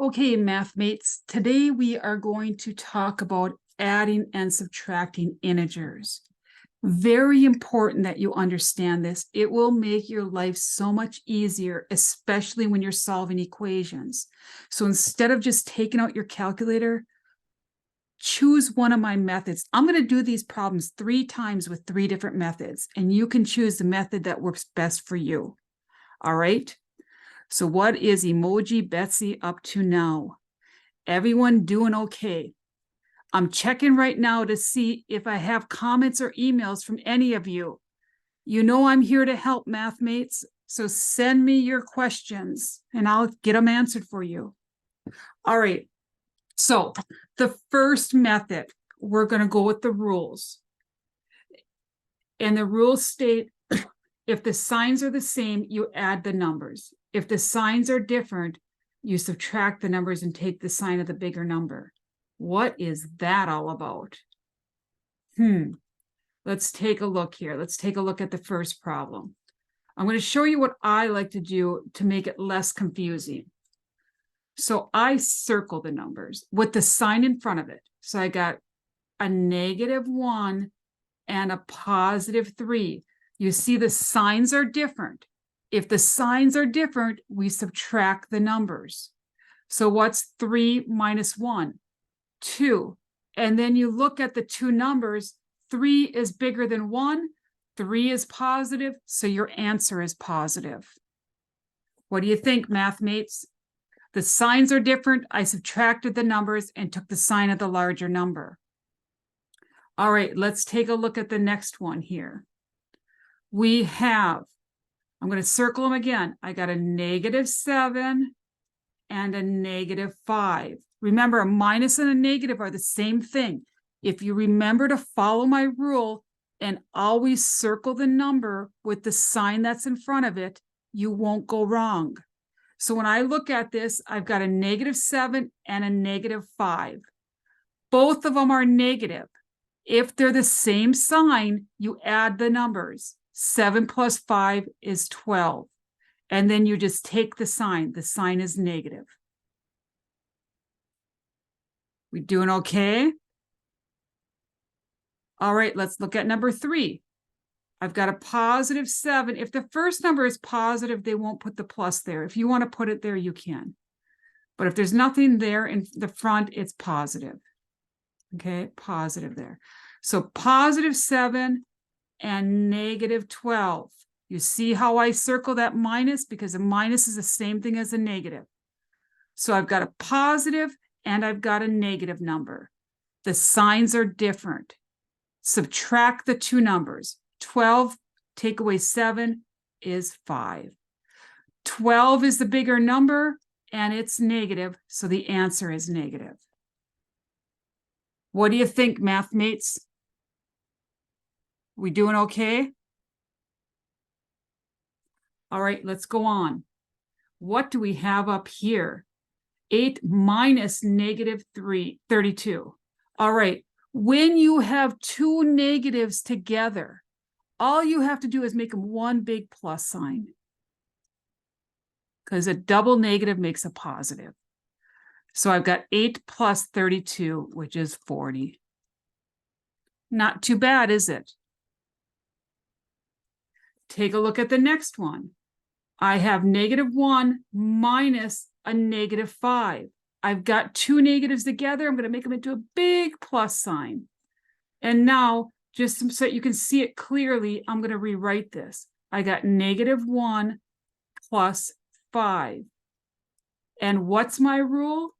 Okay, math mates, today we are going to talk about adding and subtracting integers. Very important that you understand this. It will make your life so much easier, especially when you're solving equations. So instead of just taking out your calculator, choose one of my methods. I'm going to do these problems 3 times with 3 different methods, and you can choose the method that works best for you. All right? So what is Emoji Betsy up to now? Everyone doing okay? I'm checking right now to see if I have comments or emails from any of you. You know I'm here to help, math mates, so send me your questions and I'll get them answered for you. All right, so the first method, we're going to go with the rules. And the rules state if the signs are the same, you add the numbers. If the signs are different, you subtract the numbers and take the sign of the bigger number. What is that all about? Let's take a look here. Let's take a look at the first problem. I'm going to show you what I like to do to make it less confusing. So I circle the numbers with the sign in front of it. So I got a -1 and a +3. You see the signs are different. If the signs are different, we subtract the numbers. So what's 3 minus 1? 2. And then you look at the two numbers. 3 is bigger than 1. 3 is positive, so your answer is positive. What do you think, math mates? The signs are different. I subtracted the numbers and took the sign of the larger number. All right, let's take a look at the next one here. We have, I'm going to circle them again. I got a -7 and a -5. Remember, a minus and a negative are the same thing. If you remember to follow my rule and always circle the number with the sign that's in front of it, you won't go wrong. So when I look at this, I've got a -7 and a -5. Both of them are negative. If they're the same sign, you add the numbers. 7 plus 5 is 12. And then you just take the sign. The sign is negative. We doing okay? All right, let's look at number 3. I've got a +7. If the first number is positive, they won't put the plus there. If you want to put it there, you can. But if there's nothing there in the front, it's positive. Okay, positive there. So +7 and -12. You see how I circle that minus? Because a minus is the same thing as a negative. So I've got a positive and I've got a negative number. The signs are different. Subtract the two numbers. 12 take away 7 is 5. 12 is the bigger number and it's negative, so the answer is negative. What do you think, math mates? We doing okay? All right, let's go on. What do we have up here? 8 minus -32. All right, when you have two negatives together, all you have to do is make them one big plus sign, because a double negative makes a positive. So I've got 8 plus 32, which is 40. Not too bad, is it? Take a look at the next one. I have -1 minus a -5. I've got two negatives together. I'm going to make them into a big plus sign. And now, just so you can see it clearly, I'm going to rewrite this. I got -1 plus 5. And what's my rule?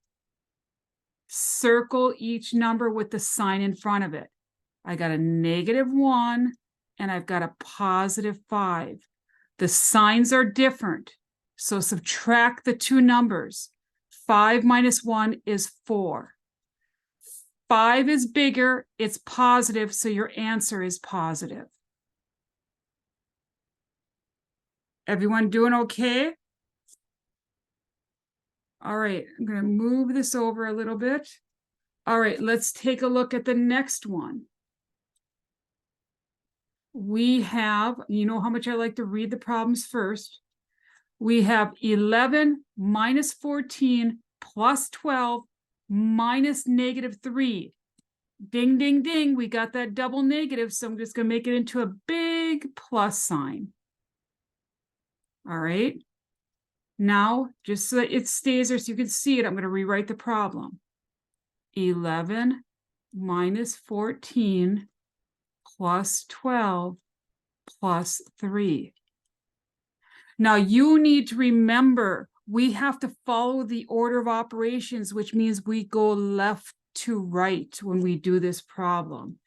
Circle each number with the sign in front of it. I got a -1 and I've got a +5. The signs are different, so subtract the two numbers. 5 minus 1 is 4. 5 is bigger, it's positive, so your answer is positive. Everyone doing okay? All right, I'm going to move this over a little bit. All right, let's take a look at the next one. We have, you know how much I like to read the problems first. We have 11 minus 14 plus 12 minus negative 3. Ding, ding, ding. We got that double negative, so I'm just going to make it into a big plus sign. All right. Now, just so that it stays there so you can see it, I'm going to rewrite the problem. 11 minus 14 plus 12 plus 3. Now, you need to remember, we have to follow the order of operations, which means we go left to right when we do this problem.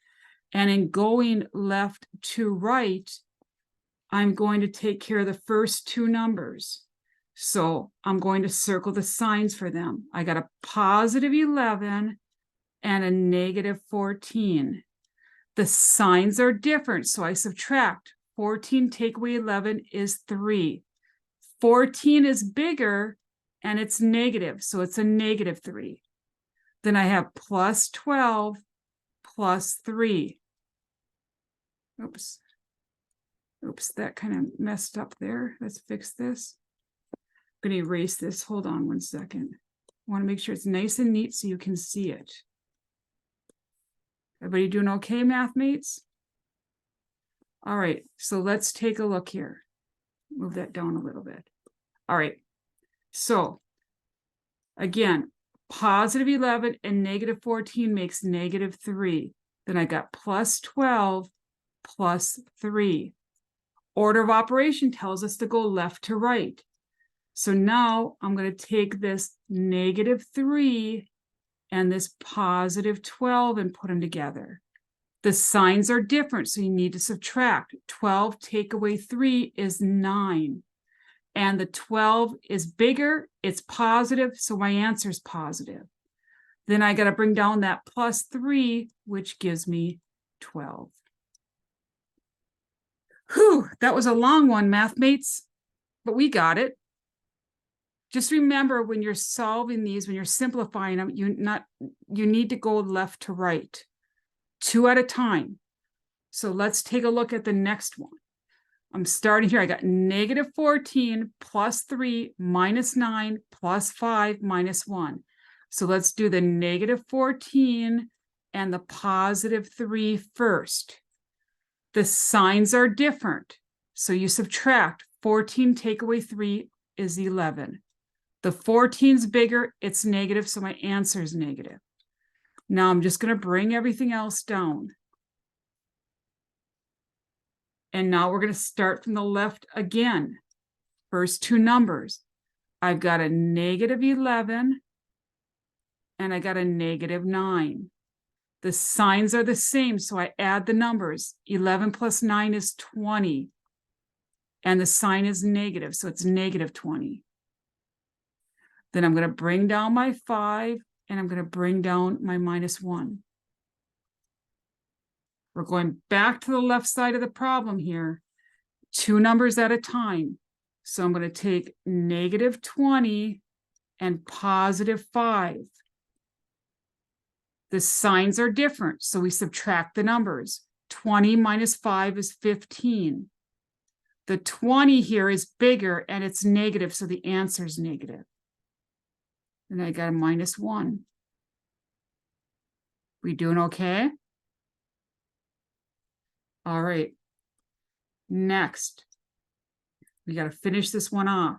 And in going left to right, I'm going to take care of the first two numbers. So I'm going to circle the signs for them. I got a positive 11 and a negative 14. The signs are different, so I subtract. 14 take away 11 is 3. 14 is bigger and it's negative, so it's a negative 3. Then I have plus 12 plus 3. Oops, that kind of messed up there. Let's fix this. I'm going to erase this. Hold on one second. I want to make sure it's nice and neat so you can see it. Everybody doing okay, math mates? All right, so let's take a look here. Move that down a little bit. All right, so again, positive 11 and negative 14 makes negative 3. Then I got plus 12 plus 3. Order of operation tells us to go left to right. So now I'm going to take this negative 3 and this positive 12 and put them together. The signs are different, so you need to subtract. 12 take away 3 is 9. And the 12 is bigger, it's positive, so my answer is positive. Then I got to bring down that plus 3, which gives me 12. Whew, that was a long one, math mates, but we got it. Just remember, when you're solving these, when you're simplifying them, you need to go left to right, 2 at a time. So let's take a look at the next one. I'm starting here. I got negative 14 plus 3 minus 9 plus 5 minus 1. So let's do the negative 14 and the positive 3 first. The signs are different, so you subtract. 14 take away 3 is 11. The 14 is bigger, it's negative, so my answer is negative. Now I'm just going to bring everything else down. And now we're going to start from the left again. First two numbers. I've got a negative 11 and I got a negative 9. The signs are the same, so I add the numbers. 11 plus 9 is 20. And the sign is negative, so it's negative 20. Then I'm going to bring down my 5, and I'm going to bring down my minus 1. We're going back to the left side of the problem here, 2 numbers at a time. So I'm going to take negative 20 and positive 5. The signs are different, so we subtract the numbers. 20 minus 5 is 15. The 20 here is bigger, and it's negative, so the answer is negative. And I got a minus 1. We doing okay? All right. Next, we got to finish this one off.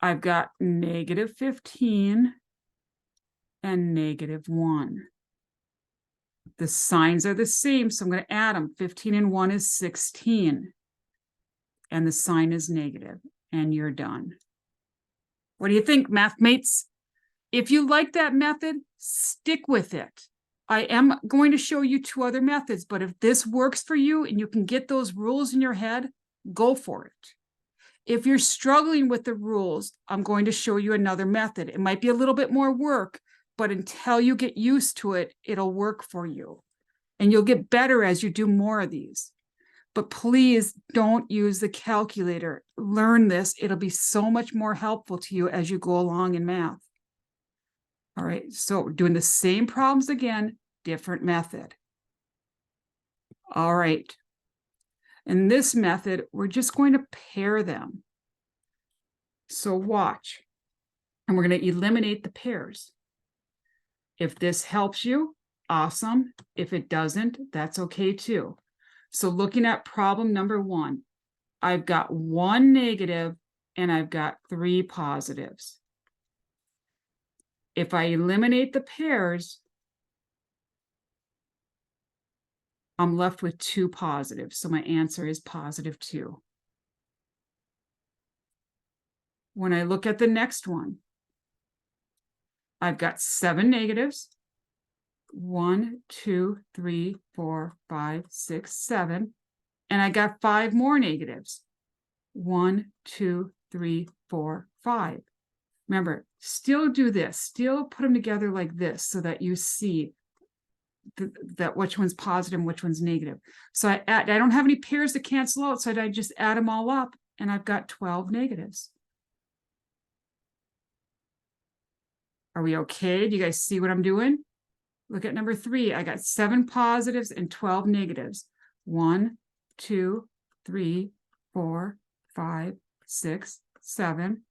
I've got negative 15 and negative 1. The signs are the same, so I'm going to add them. 15 and 1 is 16. And the sign is negative, and you're done. What do you think, math mates? If you like that method, stick with it. I am going to show you 2 other methods, but if this works for you and you can get those rules in your head, go for it. If you're struggling with the rules, I'm going to show you another method. It might be a little bit more work, but until you get used to it, it'll work for you. And you'll get better as you do more of these. But please don't use the calculator. Learn this. It'll be so much more helpful to you as you go along in math. All right, so we're doing the same problems again, different method. All right. In this method, we're just going to pair them. So watch. And we're going to eliminate the pairs. If this helps you, awesome. If it doesn't, that's okay too. So looking at problem number 1, I've got 1 negative and I've got 3 positives. If I eliminate the pairs, I'm left with 2 positives. So my answer is positive 2. When I look at the next one, I've got 7 negatives. 1, 2, 3, 4, 5, 6, 7. And I got 5 more negatives. 1, 2, 3, 4, 5. Remember, still do this. Still put them together like this so that you see that which one's positive and which one's negative. So I don't have any pairs to cancel out, so I just add them all up, and I've got 12 negatives. Are we okay? Do you guys see what I'm doing? Look at number 3. I got 7 positives and 12 negatives. 1, 2, 3, 4, 5, 6, 7.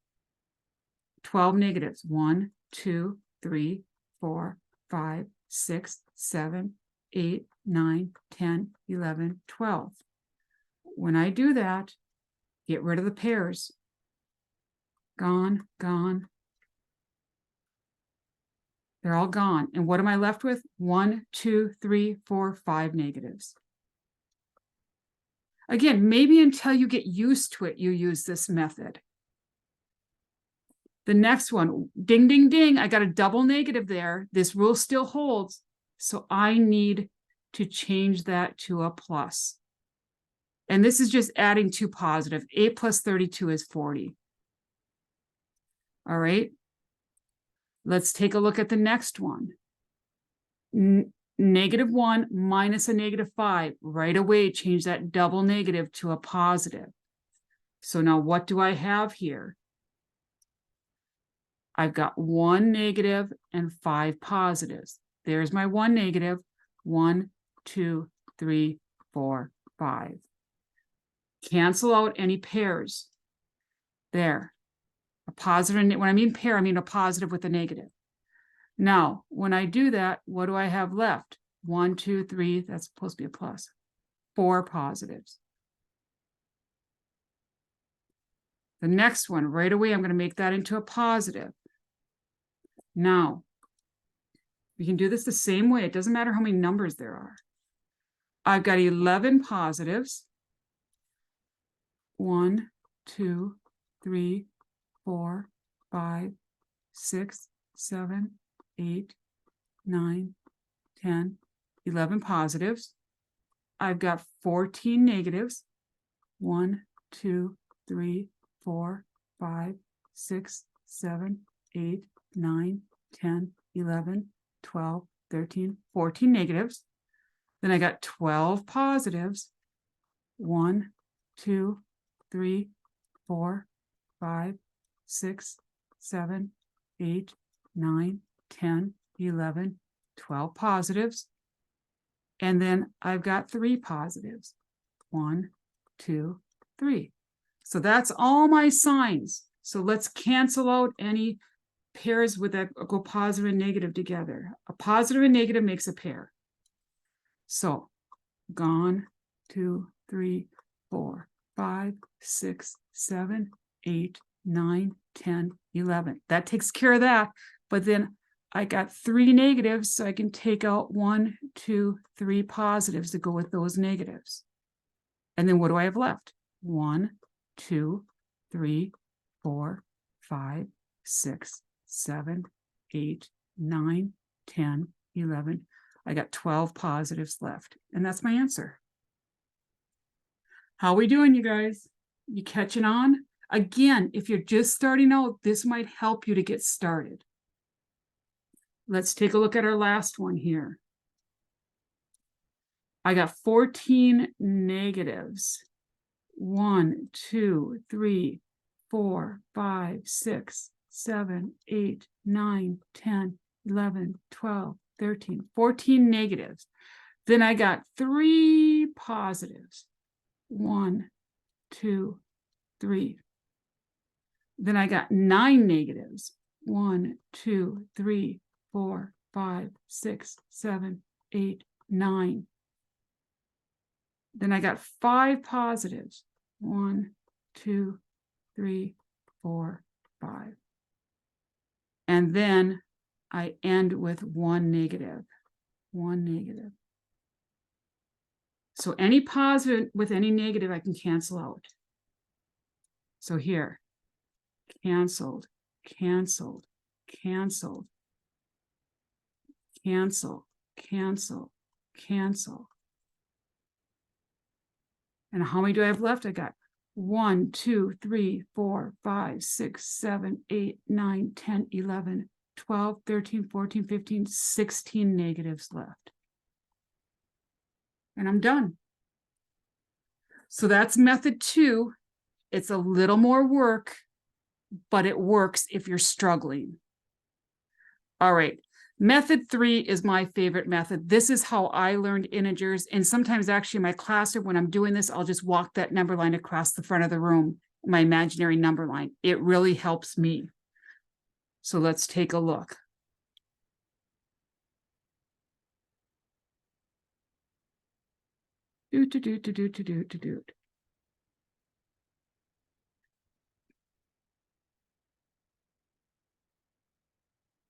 12 negatives. 1, 2, 3, 4, 5, 6, 7, 8, 9, 10, 11, 12. When I do that, get rid of the pairs. Gone, gone. They're all gone. And what am I left with? 1, 2, 3, 4, 5 negatives. Again, maybe until you get used to it, you use this method. The next one, ding, ding, ding. I got a double negative there. This rule still holds. So I need to change that to a plus. And this is just adding 2 positive. 8 plus 32 is 40. All right. Let's take a look at the next one. -1 minus a -5. Right away, change that double negative to a positive. So now what do I have here? I've got 1 negative and 5 positives. There's my 1 negative. 1, 2, 3, 4, 5. Cancel out any pairs. There. A positive, and when I mean pair, I mean a positive with a negative. Now, when I do that, what do I have left? 1, 2, 3, that's supposed to be a plus. 4 positives. The next one, right away, I'm going to make that into a positive. Now, we can do this the same way. It doesn't matter how many numbers there are. I've got 11 positives. 1, 2, 3, 4, 5, 6, 7, 8, 9, 10, 11 positives. I've got 14 negatives. 1, 2, 3, 4, 5, 6, 7, 8, 9, 10, 11, 12, 13, 14 negatives. Then I got 12 positives. 1, 2, 3, 4, 5, 6, 7, 8, 9, 10, 11, 12 positives. And then I've got 3 positives. 1, 2, 3. So that's all my signs. So let's cancel out any pairs with that go positive and negative together. A positive and negative makes a pair. So gone, 2, 3, 4, 5, 6, 7, 8, 9, 10, 11. That takes care of that. But then I got 3 negatives, so I can take out 1, 2, 3 positives to go with those negatives. And then what do I have left? 1, 2, 3, 4, 5, 6, 7, 8, 9, 10, 11. I got 12 positives left. And that's my answer. How are we doing, you guys? You catching on? Again, if you're just starting out, this might help you to get started. Let's take a look at our last one here. I got 14 negatives. 1, 2, 3, 4, 5, 6, 7, 8, 9, 10, 11, 12, 13, 14 negatives. Then I got 3 positives. 1, 2, 3. Then I got 9 negatives. 1, 2, 3, 4, 5, 6, 7, 8, 9. Then I got 5 positives. 1, 2, 3, 4, 5. And then I end with 1 negative. 1 negative. So any positive with any negative I can cancel out. So here, canceled, canceled, canceled, cancel, cancel, cancel. And how many do I have left? I got 1, 2, 3, 4, 5, 6, 7, 8, 9, 10, 11, 12, 13, 14, 15, 16 negatives left. And I'm done. So that's method 2. It's a little more work, but it works if you're struggling. All right. Method 3 is my favorite method. This is how I learned integers. And sometimes actually in my classroom, when I'm doing this, I'll just walk that number line across the front of the room, my imaginary number line. It really helps me. So let's take a look.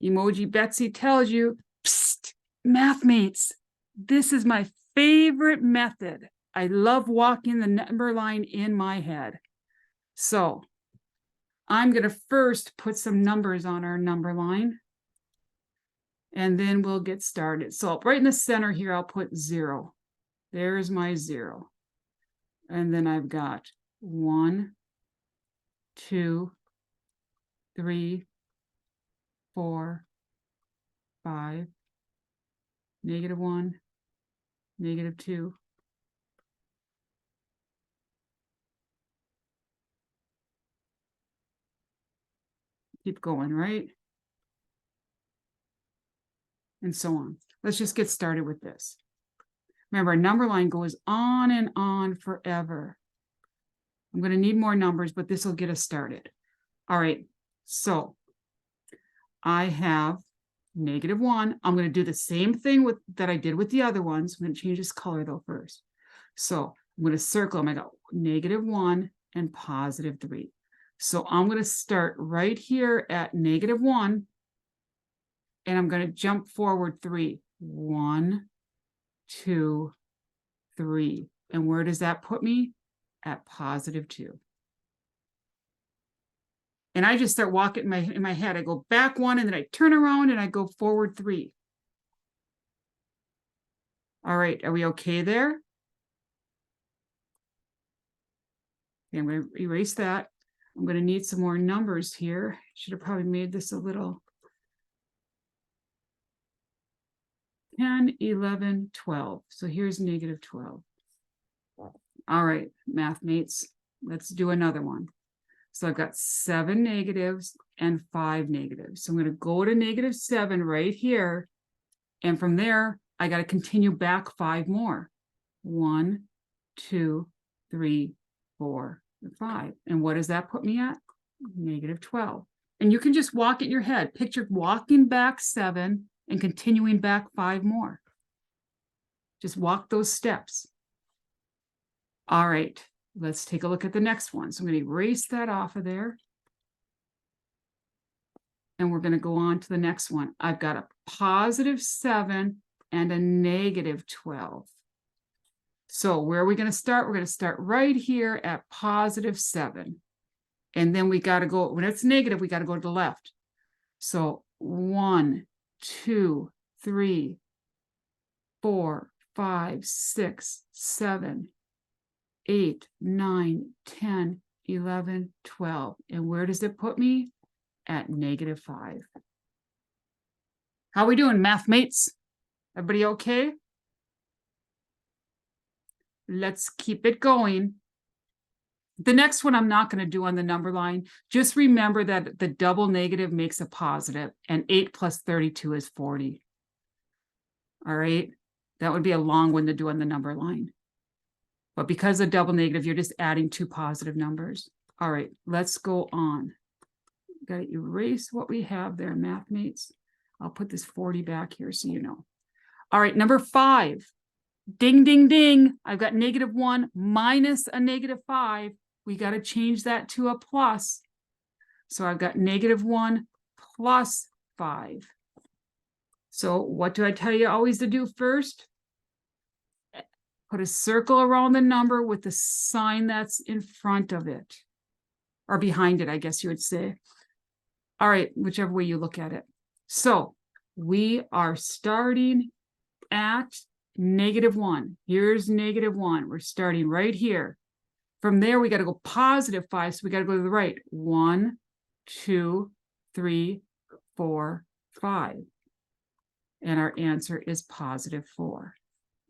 Emoji Betsy tells you, psst, math mates, this is my favorite method. I love walking the number line in my head. So I'm going to first put some numbers on our number line, and then we'll get started. So right in the center here, I'll put 0. There's my 0. And then I've got 1, 2, 3, 4, 5, -1, -2. Keep going, right? And so on. Let's just get started with this. Remember, a number line goes on and on forever. I'm going to need more numbers, but this will get us started. All right, so I have -1. I'm going to do the same thing that I did with the other ones. I'm going to change this color though first. So I'm going to circle them. I got -1 and +3. So I'm going to start right here at -1, and I'm going to jump forward 3. 1, 2, 3. And where does that put me? At +2. And I just start walking in my head. I go back 1, and then I turn around and I go forward 3. All right, are we okay there? Okay, I'm going to erase that. I'm going to need some more numbers here. Should have probably made this a little. 10, 11, 12. So here's -12. All right, math mates, let's do another one. So I've got 7 negatives and 5 negatives. So I'm going to go to -7 right here. And from there, I got to continue back 5 more. 1, 2, 3, 4, 5. And what does that put me at? -12. And you can just walk it in your head. Picture walking back 7 and continuing back 5 more. Just walk those steps. All right, let's take a look at the next one. So I'm going to erase that off of there. And we're going to go on to the next one. I've got a +7 and a -12. So where are we going to start? We're going to start right here at +7. And then we got to go, when it's negative, we got to go to the left. So 1, 2, 3, 4, 5, 6, 7, 8, 9, 10, 11, 12. And where does it put me? At -5. How are we doing, math mates? Everybody okay? Let's keep it going. The next one I'm not going to do on the number line. Just remember that the double negative makes a positive, and 8 + 32 is 40. All right? That would be a long one to do on the number line. But because of double negative, you're just adding 2 positive numbers. All right, let's go on. Got to erase what we have there, math mates. I'll put this 40 back here so you know. All right, number 5. Ding, ding, ding. I've got -1 minus a -5. We got to change that to a plus. So I've got -1 plus 5. So what do I tell you always to do first? Put a circle around the number with the sign that's in front of it. Or behind it, I guess you would say. All right, whichever way you look at it. So we are starting at -1. Here's -1. We're starting right here. From there, we got to go +5. So we got to go to the right. 1, 2, 3, 4, 5. And our answer is +4.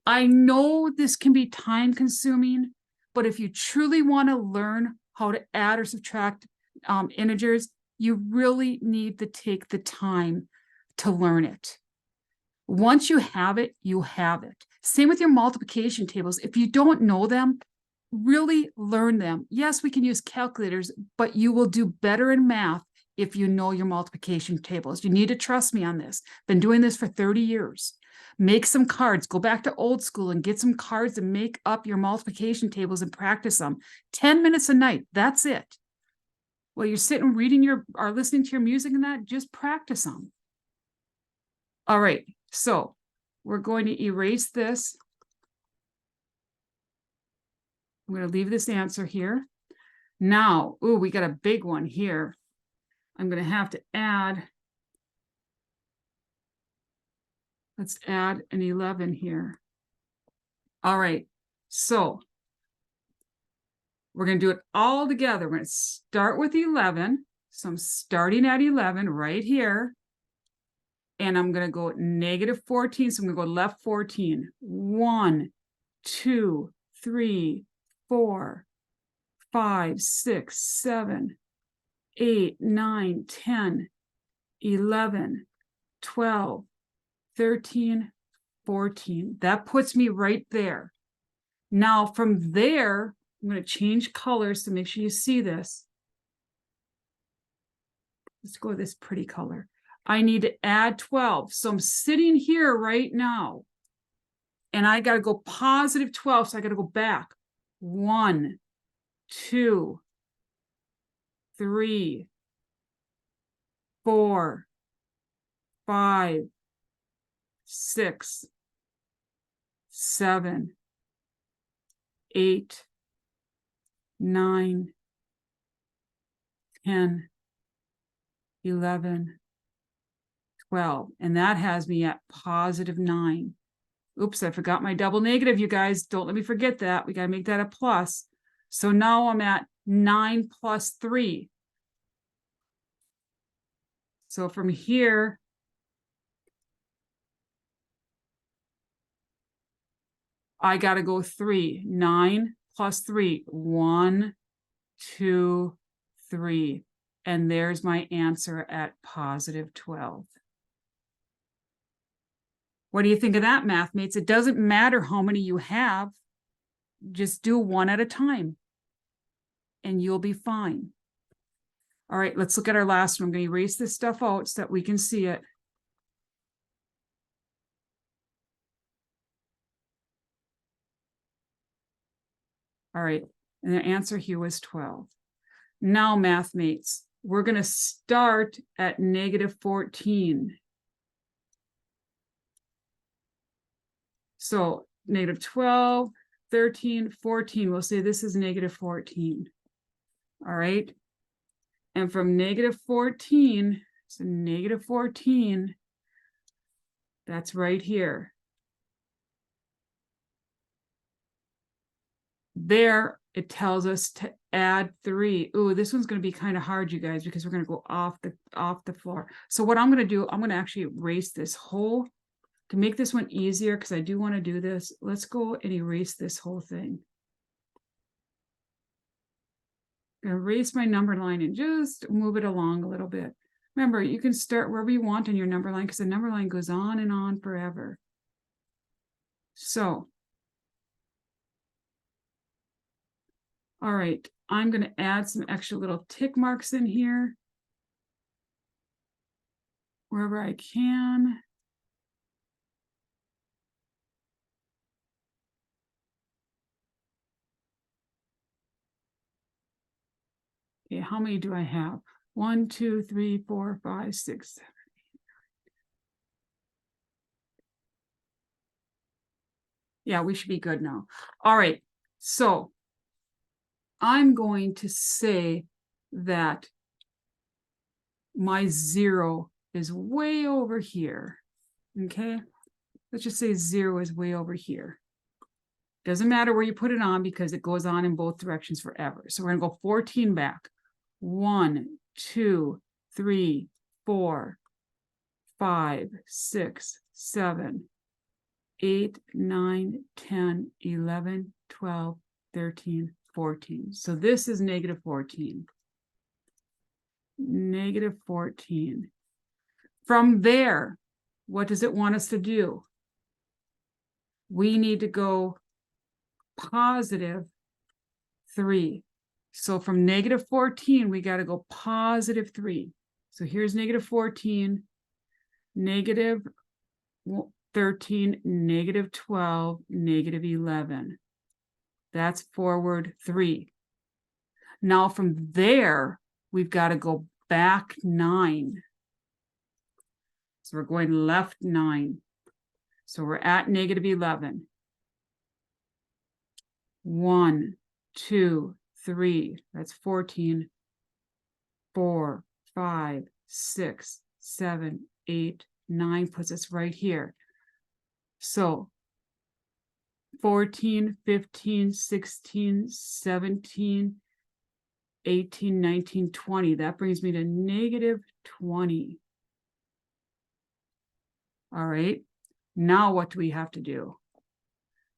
I know this can be time consuming, but if you truly want to learn how to add or subtract integers, you really need to take the time to learn it. Once you have it, you have it. Same with your multiplication tables. If you don't know them, really learn them. Yes, we can use calculators, but you will do better in math if you know your multiplication tables. You need to trust me on this. Been doing this for 30 years. Make some cards. Go back to old school and get some cards and make up your multiplication tables and practice them. 10 minutes a night. That's it. While you're sitting reading or listening to your music and that, just practice them. All right. So we're going to erase this. I'm going to leave this answer here. Now, we got a big one here. I'm going to have to add. Let's add an 11 here. All right. So we're going to do it all together. We're going to start with 11. So I'm starting at 11 right here. And I'm going to go -14. So I'm going to go left 14. 1, 2, 3, 4, 5, 6, 7, 8, 9, 10, 11, 12, 13, 14. That puts me right there. Now from there, I'm going to change colors to make sure you see this. Let's go with this pretty color. I need to add 12. So I'm sitting here right now. And I got to go +12. So I got to go back. 1, 2, 3, 4, 5, 6, 7, 8, 9, 10, 11, 12. And that has me at +9. Oops, I forgot my double negative, you guys. Don't let me forget that. We got to make that a plus. So now I'm at 9 plus 3. So from here, I got to go 3. 9 plus 3. 1, 2, 3. And there's my answer at +12. What do you think of that, math mates? It doesn't matter how many you have. Just do one at a time. And you'll be fine. All right, let's look at our last one. I'm going to erase this stuff out so that we can see it. All right, and the answer here was 12. Now, math mates, we're going to start at -14. So -12, 13, 14. We'll say this is -14. All right. And from -14, so -14, that's right here. There, it tells us to add 3. Ooh, this one's going to be kind of hard, you guys, because we're going to go off the floor. So what I'm going to do, I'm going to actually erase this whole, to make this one easier, because I do want to do this. Let's go and erase this whole thing. I'm going to erase my number line and just move it along a little bit. Remember, you can start wherever you want on your number line, because the number line goes on and on forever. So, all right, I'm going to add some extra little tick marks in here. wherever I can. Okay, how many do I have? 1, 2, 3, 4, 5, 6, 7. Yeah, we should be good now. All right, so I'm going to say that my 0 is way over here. Okay, let's just say 0 is way over here. Doesn't matter where you put it on because it goes on in both directions forever. So we're gonna go 14 back. 1, 2, 3, 4, 5, 6, 7, 8, 9, 10, 11, 12, 13, 14. So this is negative 14. Negative 14. From there, what does it want us to do? We need to go positive 3. So from negative 14, we got to go positive 3. So here's negative 14, negative 13, negative 12, negative 11. That's forward 3. Now from there, we've got to go back 9. So we're going left 9. So we're at negative 11. 1, 2, 3, that's 14. 4, 5, 6, 7, 8, 9 puts us right here. So 14, 15, 16, 17, 18, 19, 20. That brings me to negative 20. All right. Now what do we have to do?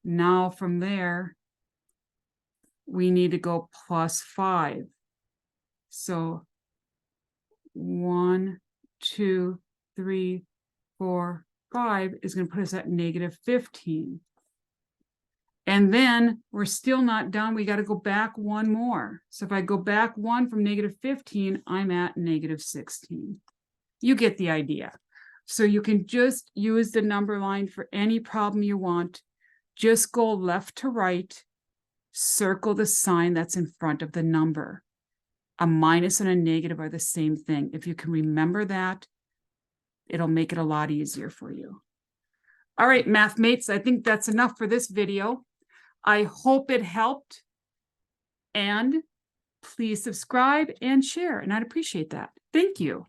Now from there, we need to go plus 5. So 1, 2, 3, 4, 5 is going to put us at negative 15. And then we're still not done. We got to go back 1 more. So if I go back 1 from negative 15, I'm at negative 16. You get the idea. So you can just use the number line for any problem you want. Just go left to right, circle the sign that's in front of the number. A minus and a negative are the same thing. If you can remember that, it'll make it a lot easier for you. All right, math mates, I think that's enough for this video. I hope it helped. And please subscribe and share, and I'd appreciate that. Thank you.